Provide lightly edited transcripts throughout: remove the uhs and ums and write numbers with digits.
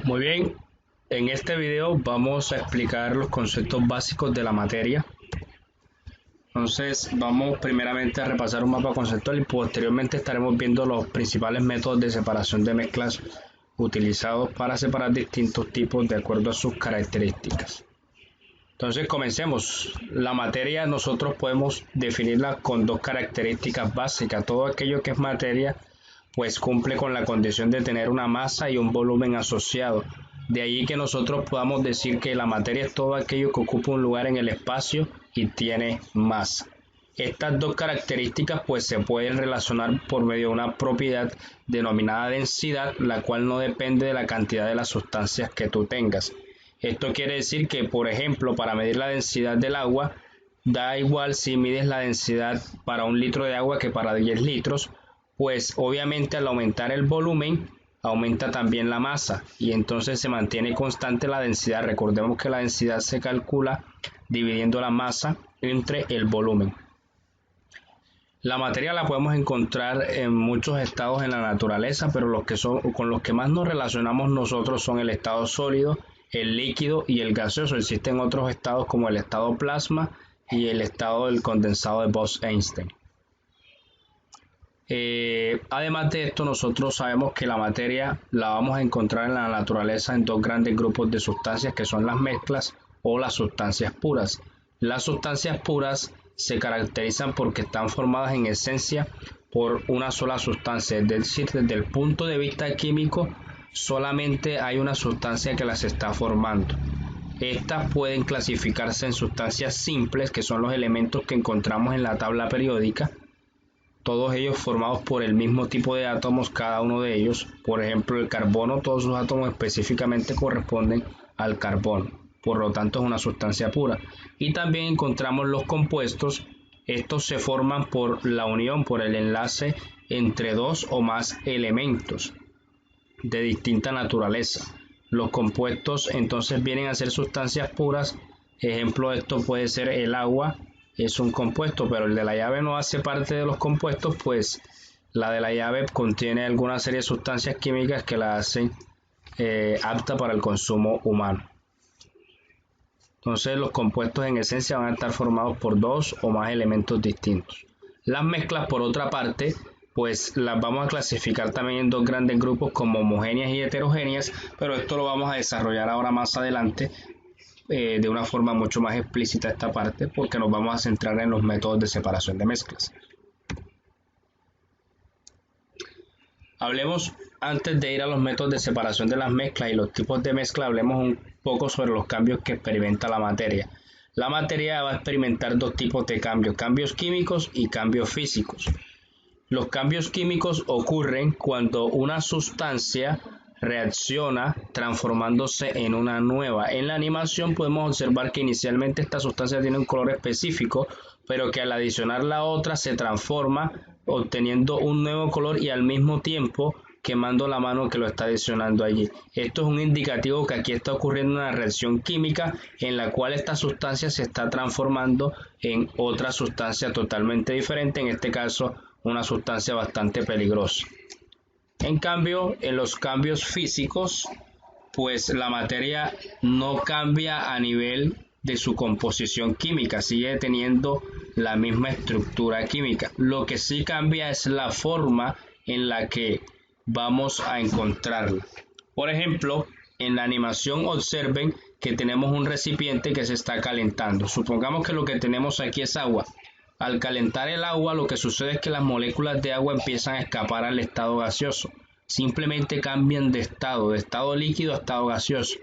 Muy bien, en este video vamos a explicar los conceptos básicos de la materia. Entonces vamos primeramente a repasar un mapa conceptual y posteriormente estaremos viendo los principales métodos de separación de mezclas utilizados para separar distintos tipos de acuerdo a sus características. Entonces comencemos. La materia nosotros podemos definirla con dos características básicas. Todo aquello que es materia pues cumple con la condición de tener una masa y un volumen asociado. De ahí que nosotros podamos decir que la materia es todo aquello que ocupa un lugar en el espacio y tiene masa. Estas dos características pues se pueden relacionar por medio de una propiedad denominada densidad, la cual no depende de la cantidad de las sustancias que tú tengas. Esto quiere decir que, por ejemplo, para medir la densidad del agua, da igual si mides la densidad para 1 litro de agua que para 10 litros, pues obviamente al aumentar el volumen, aumenta también la masa y entonces se mantiene constante la densidad. Recordemos que la densidad se calcula dividiendo la masa entre el volumen. La materia la podemos encontrar en muchos estados en la naturaleza, pero con los que más nos relacionamos nosotros son el estado sólido, el líquido y el gaseoso. Existen otros estados como el estado plasma y el estado del condensado de Bose-Einstein. Además de esto, nosotros sabemos que la materia la vamos a encontrar en la naturaleza en dos grandes grupos de sustancias que son las mezclas o las sustancias puras. Las sustancias puras se caracterizan porque están formadas en esencia por una sola sustancia, es decir, desde el punto de vista químico solamente hay una sustancia que las está formando. Estas pueden clasificarse en sustancias simples, que son los elementos que encontramos en la tabla periódica, todos ellos formados por el mismo tipo de átomos, cada uno de ellos. Por ejemplo, el carbono, todos sus átomos específicamente corresponden al carbono, por lo tanto es una sustancia pura. Y también encontramos los compuestos. Estos se forman por la unión, por el enlace entre dos o más elementos de distinta naturaleza. Los compuestos entonces vienen a ser sustancias puras. Ejemplo de esto puede ser el agua, es un compuesto, pero el de la llave no hace parte de los compuestos, pues la de la llave contiene alguna serie de sustancias químicas que la hacen apta para el consumo humano. Entonces los compuestos en esencia van a estar formados por dos o más elementos distintos. Las mezclas, por otra parte, pues las vamos a clasificar también en dos grandes grupos como homogéneas y heterogéneas, pero esto lo vamos a desarrollar ahora más adelante de una forma mucho más explícita esta parte, porque nos vamos a centrar en los métodos de separación de mezclas. Hablemos, antes de ir a los métodos de separación de las mezclas y los tipos de mezcla, hablemos un poco sobre los cambios que experimenta la materia. La materia va a experimentar dos tipos de cambios, cambios químicos y cambios físicos. Los cambios químicos ocurren cuando una sustancia reacciona transformándose en una nueva. En la animación podemos observar que inicialmente esta sustancia tiene un color específico, pero que al adicionar la otra se transforma obteniendo un nuevo color y al mismo tiempo quemando la mano que lo está adicionando allí. Esto es un indicativo que aquí está ocurriendo una reacción química en la cual esta sustancia se está transformando en otra sustancia totalmente diferente, en este caso una sustancia bastante peligrosa. En cambio, en los cambios físicos, pues la materia no cambia a nivel de su composición química, sigue teniendo la misma estructura química. Lo que sí cambia es la forma en la que vamos a encontrarla. Por ejemplo, en la animación observen que tenemos un recipiente que se está calentando. Supongamos que lo que tenemos aquí es agua. Al calentar el agua, lo que sucede es que las moléculas de agua empiezan a escapar al estado gaseoso. Simplemente cambian de estado líquido a estado gaseoso,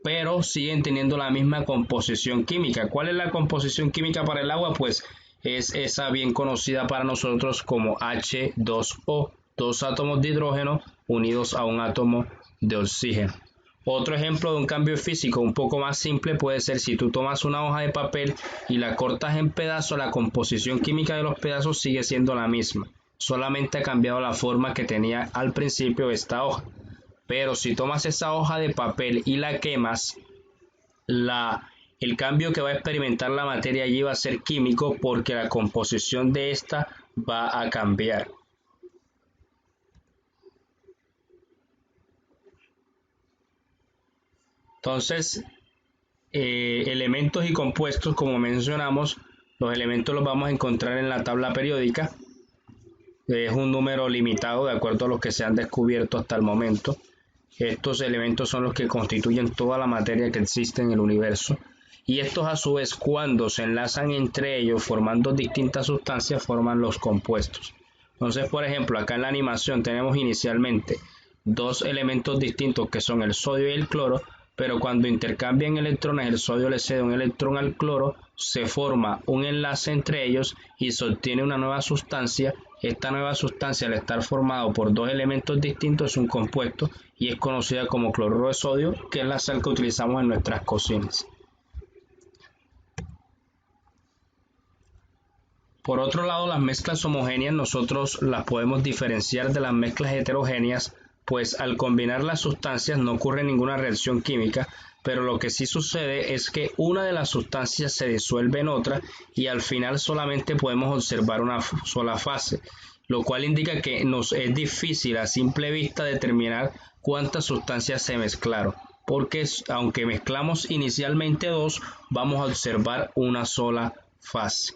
pero siguen teniendo la misma composición química. ¿Cuál es la composición química para el agua? Pues es esa bien conocida para nosotros como H2O, dos átomos de hidrógeno unidos a un átomo de oxígeno. Otro ejemplo de un cambio físico un poco más simple puede ser si tú tomas una hoja de papel y la cortas en pedazos, la composición química de los pedazos sigue siendo la misma, solamente ha cambiado la forma que tenía al principio esta hoja. Pero si tomas esa hoja de papel y la quemas, el cambio que va a experimentar la materia allí va a ser químico porque la composición de esta va a cambiar. Entonces, elementos y compuestos, como mencionamos, los elementos los vamos a encontrar en la tabla periódica. Es un número limitado de acuerdo a los que se han descubierto hasta el momento. Estos elementos son los que constituyen toda la materia que existe en el universo. Y estos a su vez, cuando se enlazan entre ellos formando distintas sustancias, forman los compuestos. Entonces, por ejemplo, acá en la animación tenemos inicialmente dos elementos distintos que son el sodio y el cloro, pero cuando intercambian electrones, el sodio le cede un electrón al cloro, se forma un enlace entre ellos y se obtiene una nueva sustancia. Esta nueva sustancia, al estar formado por dos elementos distintos, es un compuesto y es conocida como cloruro de sodio, que es la sal que utilizamos en nuestras cocinas. Por otro lado, las mezclas homogéneas nosotros las podemos diferenciar de las mezclas heterogéneas, pues al combinar las sustancias no ocurre ninguna reacción química, pero lo que sí sucede es que una de las sustancias se disuelve en otra y al final solamente podemos observar una sola fase, lo cual indica que nos es difícil a simple vista determinar cuántas sustancias se mezclaron, porque aunque mezclamos inicialmente dos, vamos a observar una sola fase.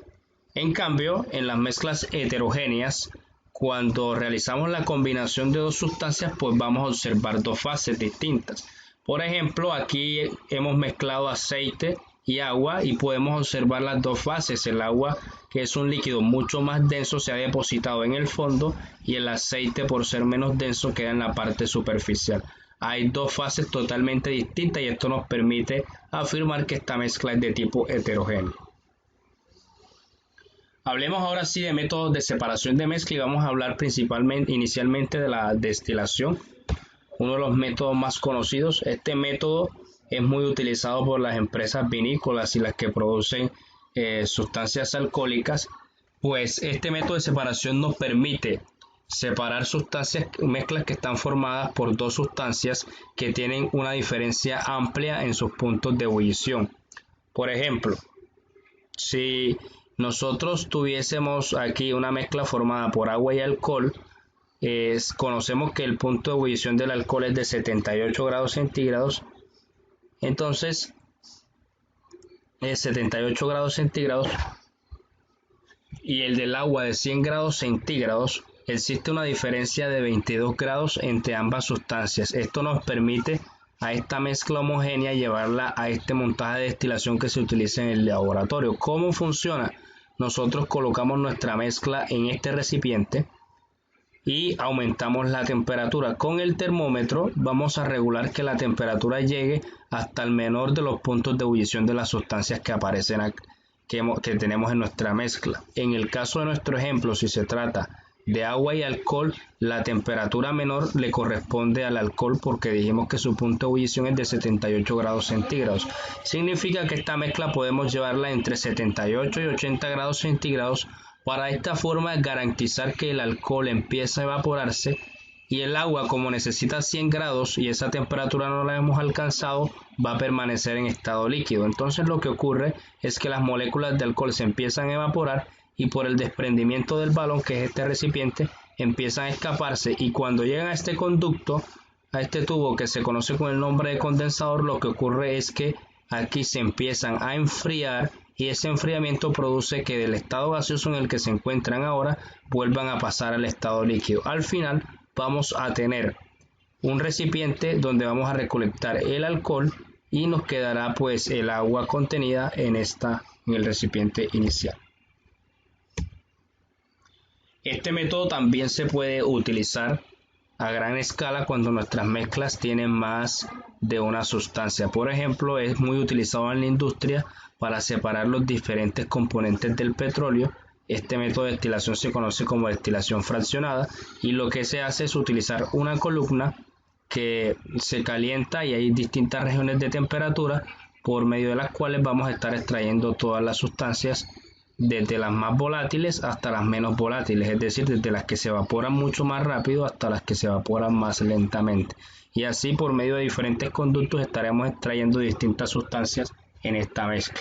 En cambio, en las mezclas heterogéneas, cuando realizamos la combinación de dos sustancias, pues vamos a observar dos fases distintas. Por ejemplo, aquí hemos mezclado aceite y agua y podemos observar las dos fases. El agua, que es un líquido mucho más denso, se ha depositado en el fondo y el aceite, por ser menos denso, queda en la parte superficial. Hay dos fases totalmente distintas y esto nos permite afirmar que esta mezcla es de tipo heterogéneo. Hablemos ahora sí de métodos de separación de mezcla y vamos a hablar inicialmente de la destilación, uno de los métodos más conocidos. Este método es muy utilizado por las empresas vinícolas y las que producen sustancias alcohólicas, pues este método de separación nos permite separar mezclas que están formadas por dos sustancias que tienen una diferencia amplia en sus puntos de ebullición. Por ejemplo, si nosotros tuviésemos aquí una mezcla formada por agua y alcohol, conocemos que el punto de ebullición del alcohol es de 78 grados centígrados, entonces 78 grados centígrados y el del agua de 100 grados centígrados, existe una diferencia de 22 grados entre ambas sustancias. Esto nos permite a esta mezcla homogénea llevarla a este montaje de destilación que se utiliza en el laboratorio. ¿Cómo funciona? Nosotros colocamos nuestra mezcla en este recipiente y aumentamos la temperatura. Con el termómetro vamos a regular que la temperatura llegue hasta el menor de los puntos de ebullición de las sustancias que aparecen que tenemos en nuestra mezcla. En el caso de nuestro ejemplo, si se trata de agua y alcohol, la temperatura menor le corresponde al alcohol porque dijimos que su punto de ebullición es de 78 grados centígrados. Significa que esta mezcla podemos llevarla entre 78 y 80 grados centígrados para de esta forma garantizar que el alcohol empiece a evaporarse y el agua, como necesita 100 grados y esa temperatura no la hemos alcanzado, va a permanecer en estado líquido. Entonces lo que ocurre es que las moléculas de alcohol se empiezan a evaporar y por el desprendimiento del balón, que es este recipiente, empiezan a escaparse y cuando llegan a este conducto, a este tubo que se conoce con el nombre de condensador, lo que ocurre es que aquí se empiezan a enfriar y ese enfriamiento produce que del estado gaseoso en el que se encuentran ahora vuelvan a pasar al estado líquido. Al final vamos a tener un recipiente donde vamos a recolectar el alcohol y nos quedará pues el agua contenida en el recipiente inicial. Este método también se puede utilizar a gran escala cuando nuestras mezclas tienen más de una sustancia. Por ejemplo, es muy utilizado en la industria para separar los diferentes componentes del petróleo. Este método de destilación se conoce como destilación fraccionada y lo que se hace es utilizar una columna que se calienta y hay distintas regiones de temperatura por medio de las cuales vamos a estar extrayendo todas las sustancias, desde las más volátiles hasta las menos volátiles, es decir, desde las que se evaporan mucho más rápido hasta las que se evaporan más lentamente. Y así por medio de diferentes conductos estaremos extrayendo distintas sustancias en esta mezcla.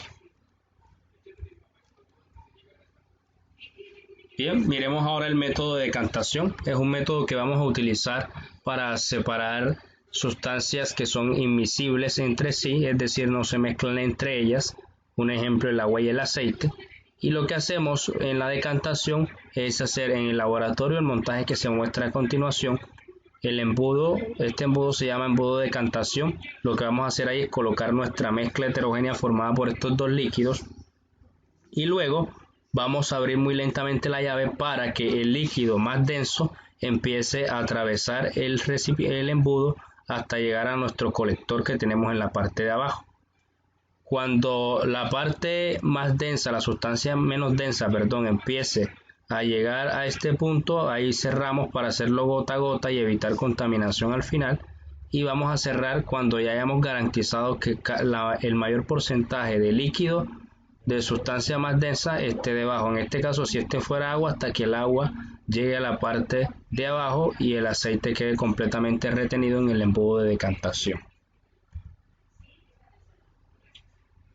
Bien, miremos ahora el método de decantación. Es un método que vamos a utilizar para separar sustancias que son invisibles entre sí, es decir, no se mezclan entre ellas, un ejemplo el agua y el aceite, y lo que hacemos en la decantación es hacer en el laboratorio el montaje que se muestra a continuación. El embudo, este embudo se llama embudo de decantación. Lo que vamos a hacer ahí es colocar nuestra mezcla heterogénea formada por estos dos líquidos y luego vamos a abrir muy lentamente la llave para que el líquido más denso empiece a atravesar el embudo hasta llegar a nuestro colector que tenemos en la parte de abajo. Cuando la parte más densa, la sustancia menos densa, empiece a llegar a este punto, ahí cerramos para hacerlo gota a gota y evitar contaminación al final, y vamos a cerrar cuando ya hayamos garantizado que el mayor porcentaje de líquido de sustancia más densa esté debajo. En este caso, si este fuera agua, hasta que el agua llegue a la parte de abajo y el aceite quede completamente retenido en el embudo de decantación.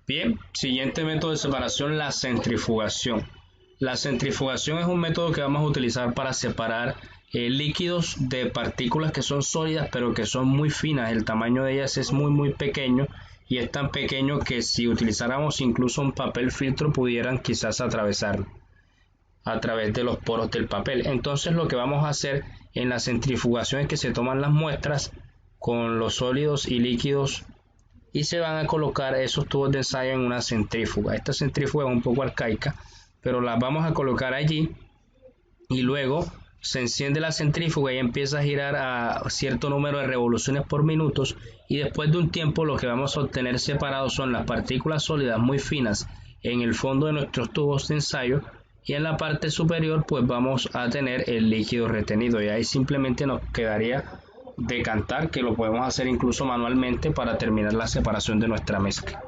Bien, siguiente método de separación, la centrifugación. La centrifugación es un método que vamos a utilizar para separar líquidos de partículas que son sólidas pero que son muy finas. El tamaño de ellas es muy pequeño y es tan pequeño que si utilizáramos incluso un papel filtro pudieran quizás atravesarlo a través de los poros del papel. Entonces lo que vamos a hacer en la centrifugación es que se toman las muestras con los sólidos y líquidos y se van a colocar esos tubos de ensayo en una centrífuga. Esta centrífuga es un poco arcaica, pero las vamos a colocar allí y luego se enciende la centrífuga y empieza a girar a cierto número de revoluciones por minuto, y después de un tiempo lo que vamos a obtener separados son las partículas sólidas muy finas en el fondo de nuestros tubos de ensayo, y en la parte superior pues vamos a tener el líquido retenido, y ahí simplemente nos quedaría decantar, que lo podemos hacer incluso manualmente para terminar la separación de nuestra mezcla.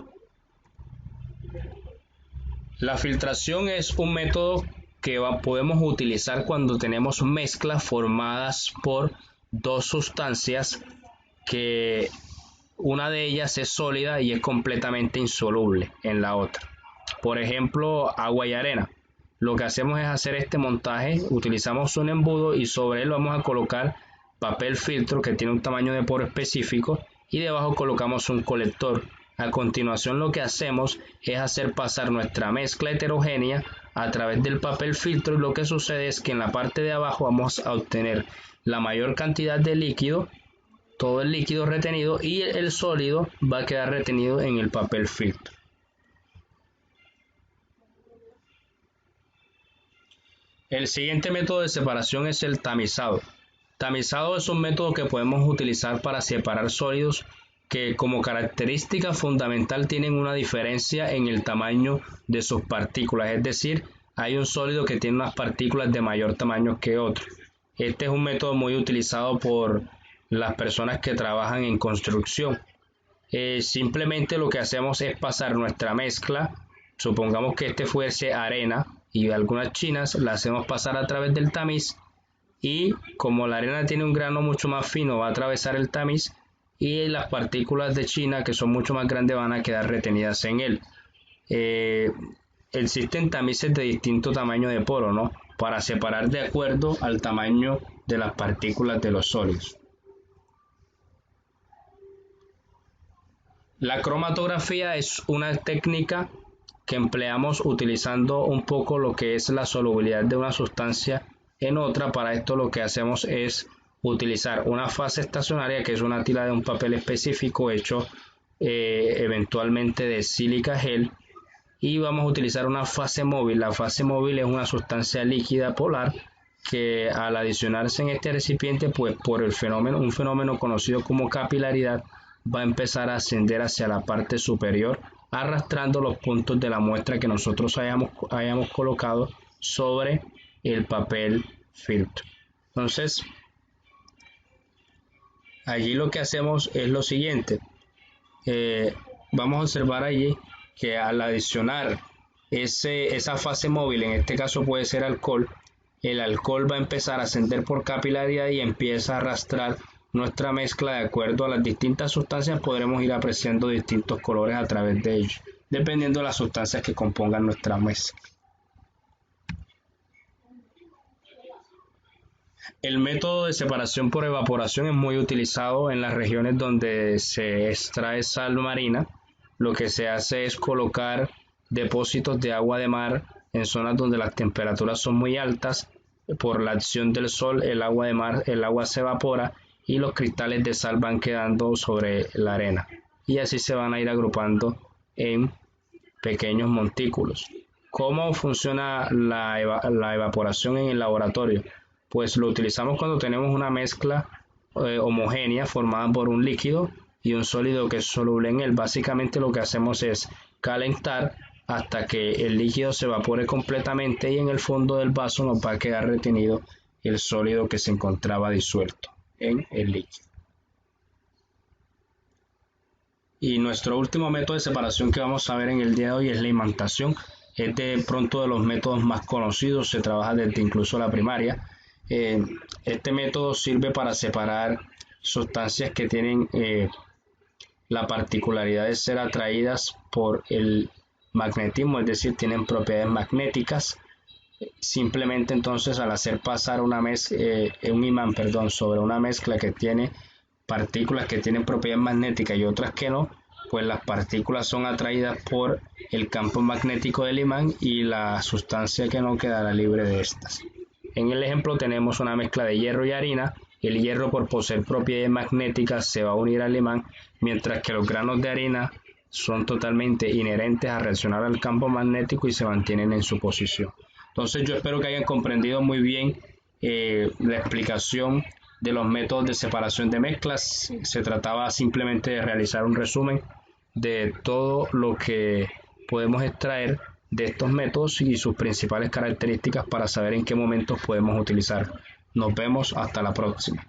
La filtración es un método que podemos utilizar cuando tenemos mezclas formadas por dos sustancias que una de ellas es sólida y es completamente insoluble en la otra. Por ejemplo, agua y arena. Lo que hacemos es hacer este montaje, utilizamos un embudo y sobre él vamos a colocar papel filtro que tiene un tamaño de poro específico y debajo colocamos un colector. A continuación lo que hacemos es hacer pasar nuestra mezcla heterogénea a través del papel filtro, y lo que sucede es que en la parte de abajo vamos a obtener la mayor cantidad de líquido, todo el líquido retenido, y el sólido va a quedar retenido en el papel filtro. El siguiente método de separación es el tamizado. Tamizado es un método que podemos utilizar para separar sólidos que como característica fundamental tienen una diferencia en el tamaño de sus partículas, es decir, hay un sólido que tiene unas partículas de mayor tamaño que otro. Este es un método muy utilizado por las personas que trabajan en construcción. Simplemente lo que hacemos es pasar nuestra mezcla, supongamos que este fuese arena y algunas chinas, la hacemos pasar a través del tamiz, y como la arena tiene un grano mucho más fino va a atravesar el tamiz y las partículas de china que son mucho más grandes van a quedar retenidas en él. Existen tamices de distinto tamaño de poro, ¿no?, para separar de acuerdo al tamaño de las partículas de los sólidos. La cromatografía es una técnica que empleamos utilizando un poco lo que es la solubilidad de una sustancia en otra. Para esto lo que hacemos es utilizar una fase estacionaria, que es una tira de un papel específico hecho eventualmente de sílica gel, y vamos a utilizar una fase móvil. La fase móvil es una sustancia líquida polar que al adicionarse en este recipiente, pues por un fenómeno conocido como capilaridad, va a empezar a ascender hacia la parte superior, arrastrando los puntos de la muestra que nosotros hayamos colocado sobre el papel filtro. Entonces, allí lo que hacemos es lo siguiente. Vamos a observar allí que al adicionar esa fase móvil, en este caso puede ser alcohol, el alcohol va a empezar a ascender por capilaridad y empieza a arrastrar nuestra mezcla. De acuerdo a las distintas sustancias podremos ir apreciando distintos colores a través de ellos, dependiendo de las sustancias que compongan nuestra mezcla. El método de separación por evaporación es muy utilizado en las regiones donde se extrae sal marina. Lo que se hace es colocar depósitos de agua de mar en zonas donde las temperaturas son muy altas. Por la acción del sol, el agua de mar, el agua se evapora y los cristales de sal van quedando sobre la arena. Y así se van a ir agrupando en pequeños montículos. ¿Cómo funciona la evaporación en el laboratorio? Pues lo utilizamos cuando tenemos una mezcla homogénea formada por un líquido y un sólido que es soluble en él. Básicamente lo que hacemos es calentar hasta que el líquido se evapore completamente y en el fondo del vaso nos va a quedar retenido el sólido que se encontraba disuelto en el líquido. Y nuestro último método de separación que vamos a ver en el día de hoy es la imantación. Es de pronto de los métodos más conocidos, se trabaja desde incluso la primaria. Este método sirve para separar sustancias que tienen la particularidad de ser atraídas por el magnetismo, es decir, tienen propiedades magnéticas. Simplemente entonces al hacer pasar un imán, sobre una mezcla que tiene partículas que tienen propiedades magnéticas y otras que no, pues las partículas son atraídas por el campo magnético del imán y la sustancia que no quedará libre de estas. En el ejemplo tenemos una mezcla de hierro y harina. El hierro, por poseer propiedades magnéticas, se va a unir al imán, mientras que los granos de harina son totalmente inherentes a reaccionar al campo magnético y se mantienen en su posición. Entonces yo espero que hayan comprendido muy bien la explicación de los métodos de separación de mezclas. Se trataba simplemente de realizar un resumen de todo lo que podemos extraer de estos métodos y sus principales características para saber en qué momentos podemos utilizar. Nos vemos hasta la próxima.